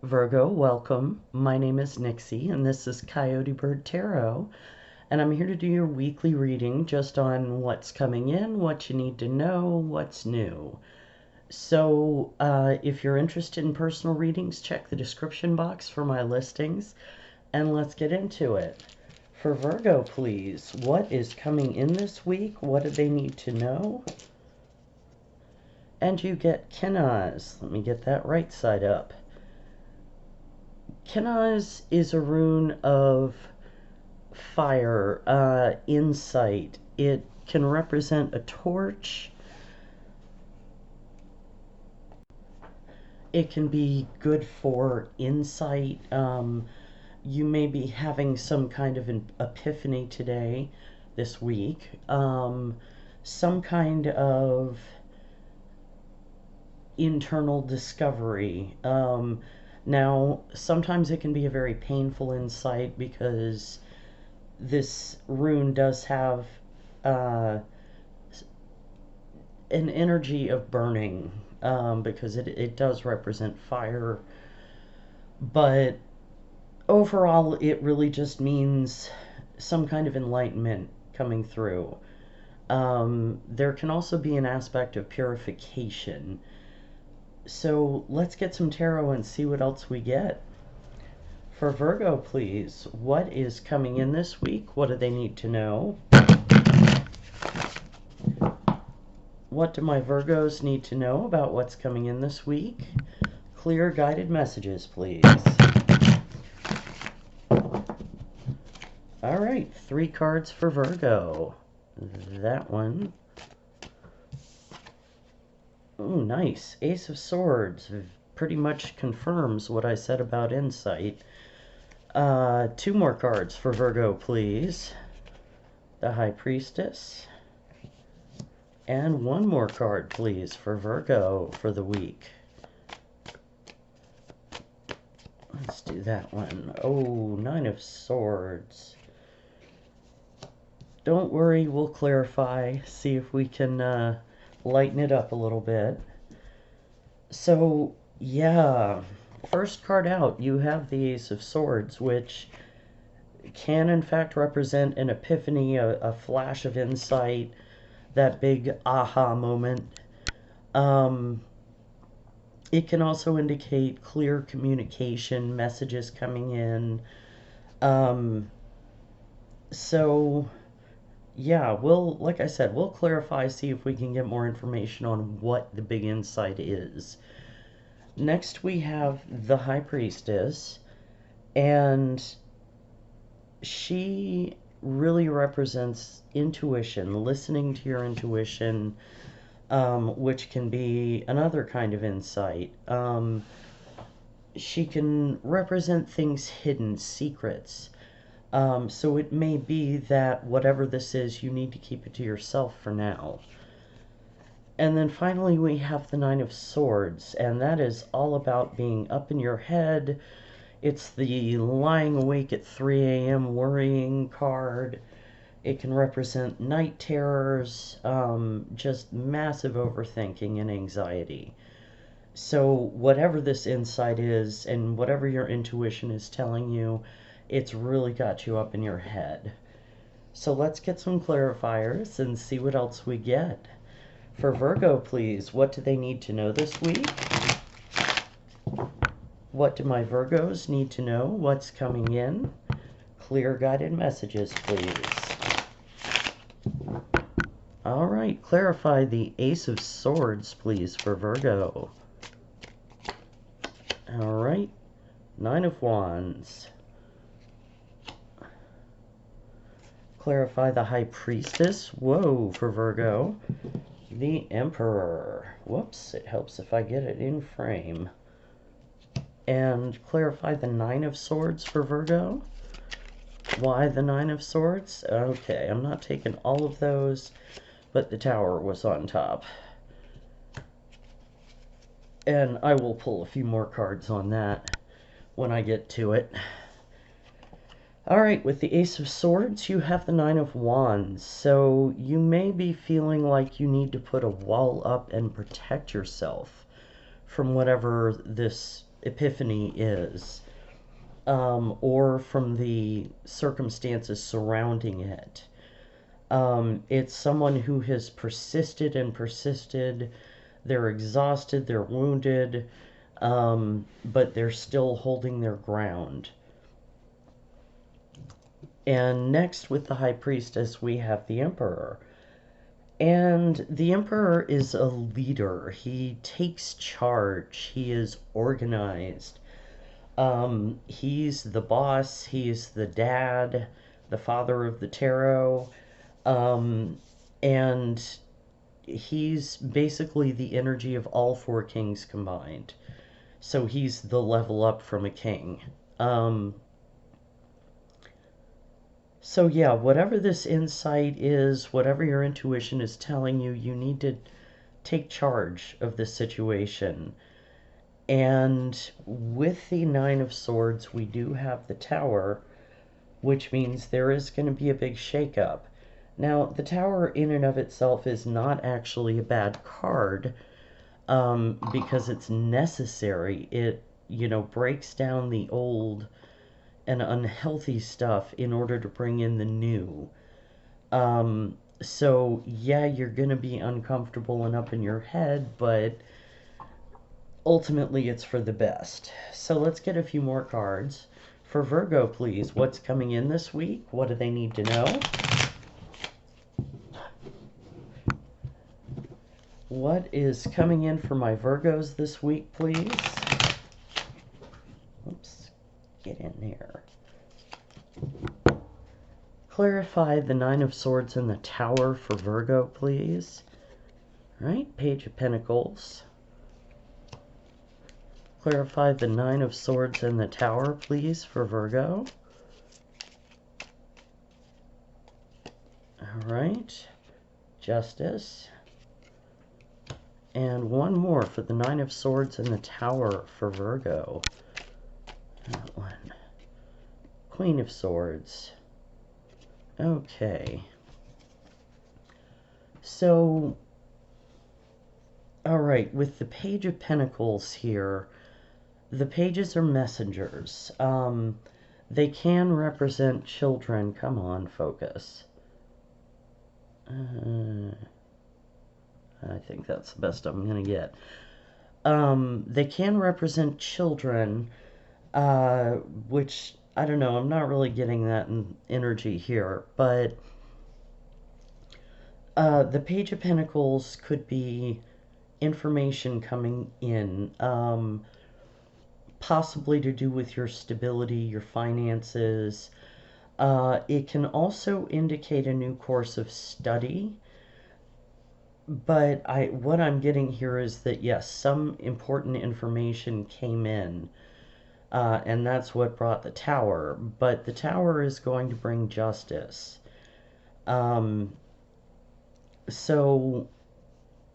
Virgo, welcome. My name is Nixie, and this is Coyote Bird Tarot, and I'm here to do your weekly reading just on what's coming in, what you need to know, what's new. So, if you're interested in personal readings, check the description box for my listings, and let's get into it. For Virgo, please, what is coming in this week? What do they need to know? And you get Kenaz. Let me get that right side up. Kenaz is a rune of fire, insight. It can represent a torch. It can be good for insight. You may be having some kind of an epiphany today, this week. Some kind of internal discovery. Now, sometimes it can be a very painful insight because this rune does have an energy of burning, because it does represent fire. But overall, it really just means some kind of enlightenment coming through. There can also be an aspect of purification. So let's get some tarot and see what else we get. For Virgo, please, what is coming in this week? What do they need to know? What do my Virgos need to know about what's coming in this week? Clear guided messages, please. All right, 3 cards for Virgo. That one. Oh, nice. Ace of Swords pretty much confirms what I said about insight. 2 more cards for Virgo, please. The High Priestess. And 1 more card, please, for Virgo for the week. Let's do that one. Oh, 9 of Swords. Don't worry, we'll clarify, see if we can lighten it up a little bit. So, yeah, first card out, you have the Ace of Swords, which can in fact represent an epiphany, a flash of insight, that big aha moment. It can also indicate clear communication, messages coming in. So yeah, like I said, we'll clarify, see if we can get more information on what the big insight is. Next, we have the High Priestess, and she really represents intuition, listening to your intuition, which can be another kind of insight. She can represent things hidden, secrets. So it may be that whatever this is, you need to keep it to yourself for now. And then finally we have the 9 of Swords, and that is all about being up in your head. It's the lying awake at 3 a.m. worrying card. It can represent night terrors, just massive overthinking and anxiety. So whatever this insight is, and whatever your intuition is telling you, it's really got you up in your head. So let's get some clarifiers and see what else we get. For Virgo, please, what do they need to know this week? What do my Virgos need to know? What's coming in? Clear guided messages, please. All right, clarify the Ace of Swords, please, for Virgo. All right, 9 of Wands. Clarify the High Priestess. Whoa, for Virgo. The Emperor. Whoops, it helps if I get it in frame. And clarify the 9 of Swords for Virgo. Why the 9 of Swords? Okay, I'm not taking all of those, but the Tower was on top. And I will pull a few more cards on that when I get to it. Alright, with the Ace of Swords, you have the 9 of Wands. So you may be feeling like you need to put a wall up and protect yourself from whatever this epiphany is, or from the circumstances surrounding it. It's someone who has persisted and persisted. They're exhausted, they're wounded, but they're still holding their ground. And next, with the High Priestess, we have the Emperor. And the Emperor is a leader. He takes charge. He is organized. He's the boss. He's the dad, the father of the tarot. And he's basically the energy of all four kings combined. So he's the level up from a king. So yeah, whatever this insight is, whatever your intuition is telling you, you need to take charge of this situation. And with the Nine of Swords, we do have the Tower, which means there is going to be a big shakeup. Now, the Tower in and of itself is not actually a bad card, because it's necessary. It, breaks down the old and unhealthy stuff in order to bring in the new. So yeah, you're gonna be uncomfortable and up in your head, but ultimately it's for the best. So let's get a few more cards. For Virgo, please, what's coming in this week? What do they need to know? What is coming in for my Virgos this week, please? Oops, get in there. Clarify the Nine of Swords and the Tower for Virgo, please. All right, Page of Pentacles. Clarify the Nine of Swords and the Tower, please, for Virgo. All right, Justice. And one more for the Nine of Swords and the Tower for Virgo. That one. Queen of Swords. Okay. So, all right, with the Page of Pentacles here, the pages are messengers. They can represent children. Come on, focus. I think that's the best I'm going to get. They can represent children, which, I don't know, I'm not really getting that energy here, but the Page of Pentacles could be information coming in, possibly to do with your stability, your finances. It can also indicate a new course of study. But what I'm getting here is that, yes, some important information came in, and that's what brought the Tower. But the Tower is going to bring justice. So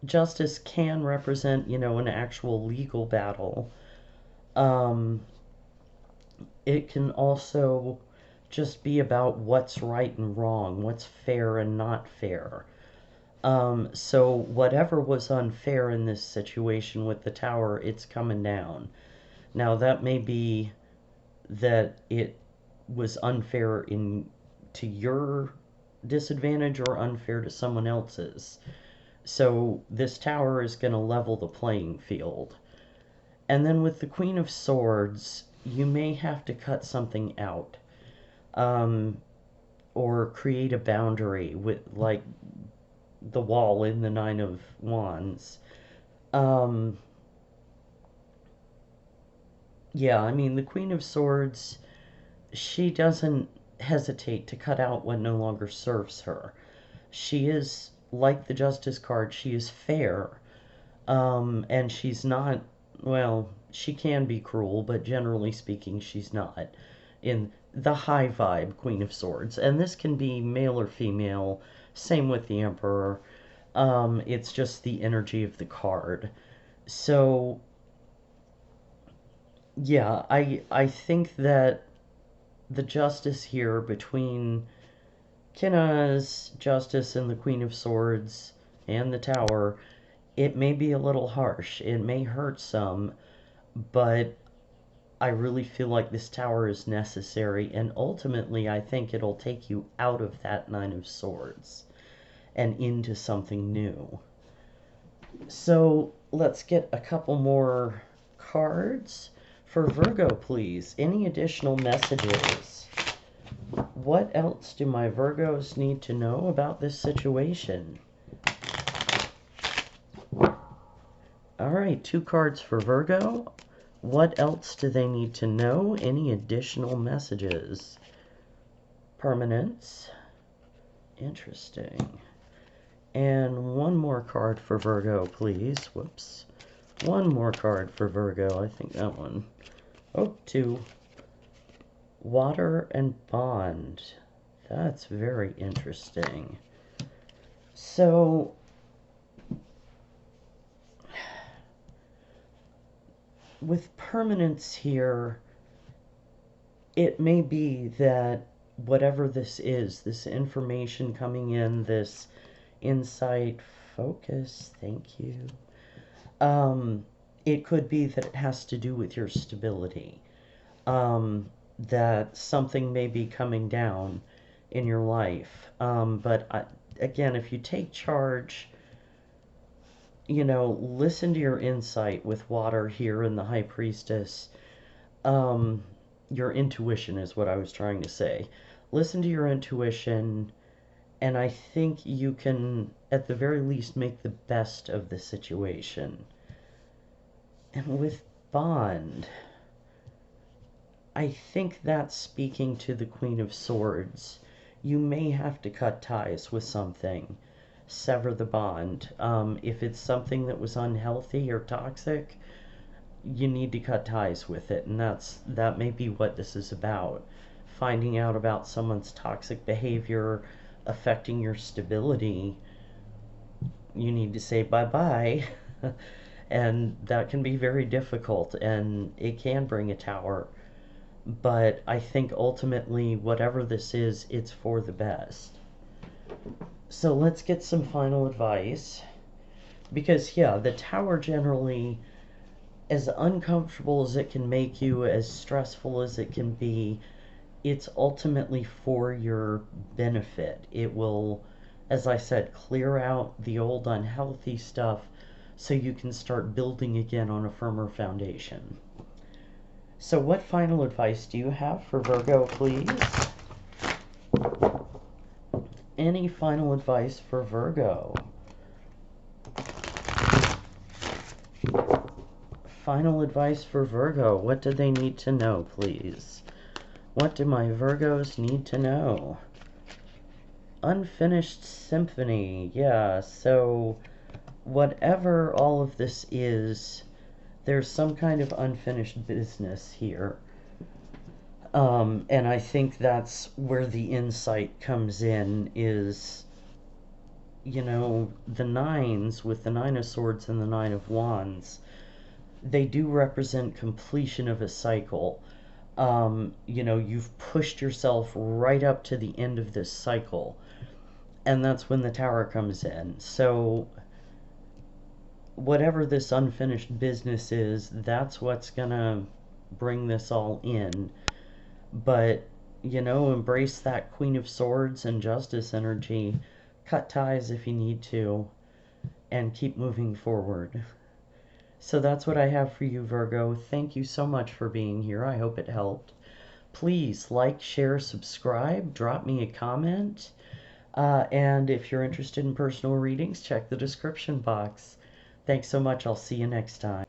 justice can represent, an actual legal battle. It can also just be about what's right and wrong, what's fair and not fair. So whatever was unfair in this situation with the Tower, it's coming down. Now that may be that it was unfair to your disadvantage or unfair to someone else's. So this Tower is going to level the playing field. And then with the Queen of Swords, you may have to cut something out. Or create a boundary with, like, the wall in the Nine of Wands. Yeah, I mean, the Queen of Swords, she doesn't hesitate to cut out what no longer serves her. She is, like the Justice card, she is fair. And she's not, well, she can be cruel, but generally speaking, she's not. In the high vibe Queen of Swords. And this can be male or female. Same with the Emperor. It's just the energy of the card. So, yeah, I think that the justice here between Kinna's justice and the Queen of Swords and the Tower, it may be a little harsh. It may hurt some, but I really feel like this Tower is necessary, and ultimately I think it'll take you out of that Nine of Swords and into something new. So let's get a couple more cards for Virgo, please. Any additional messages? What else do my Virgos need to know about this situation? All right, 2 cards for Virgo. What else do they need to know? Any additional messages? Permanence. Interesting. And 1 more card for Virgo, please. Whoops. 1 more card for Virgo. I think that one. Oh, 2. Water and bond. That's very interesting. So, with permanence here, it may be that whatever this is, this information coming in, this insight, focus, thank you. It could be that it has to do with your stability. That something may be coming down in your life. Again, if you take charge, you know, listen to your insight with water here in the High Priestess. Your intuition is what I was trying to say. Listen to your intuition, and I think you can, at the very least, make the best of the situation. And with bond, I think that's speaking to the Queen of Swords. You may have to cut ties with something. Sever the bond. If it's something that was unhealthy or toxic, you need to cut ties with it, and that may be what this is about. Finding out about someone's toxic behavior affecting your stability, you need to say bye-bye. And that can be very difficult, and it can bring a tower. But I think ultimately, whatever this is, it's for the best. So let's get some final advice. Because, yeah, the Tower generally, as uncomfortable as it can make you, as stressful as it can be, it's ultimately for your benefit. It will, as I said, clear out the old unhealthy stuff so you can start building again on a firmer foundation. So what final advice do you have for Virgo, please? Any final advice for Virgo? Final advice for Virgo. What do they need to know, please? What do my Virgos need to know? Unfinished symphony. Yeah, so whatever all of this is, there's some kind of unfinished business here. And I think that's where the insight comes in, is, you know, the nines, with the Nine of Swords and the Nine of Wands, they do represent completion of a cycle. You know, you've pushed yourself right up to the end of this cycle, and that's when the Tower comes in. So whatever this unfinished business is, that's what's gonna bring this all in. But, you know, embrace that Queen of Swords and Justice energy. Cut ties if you need to, and keep moving forward. So that's what I have for you, Virgo. Thank you so much for being here. I hope it helped. Please like, share, subscribe, drop me a comment. And if you're interested in personal readings, check the description box. Thanks so much. I'll see you next time.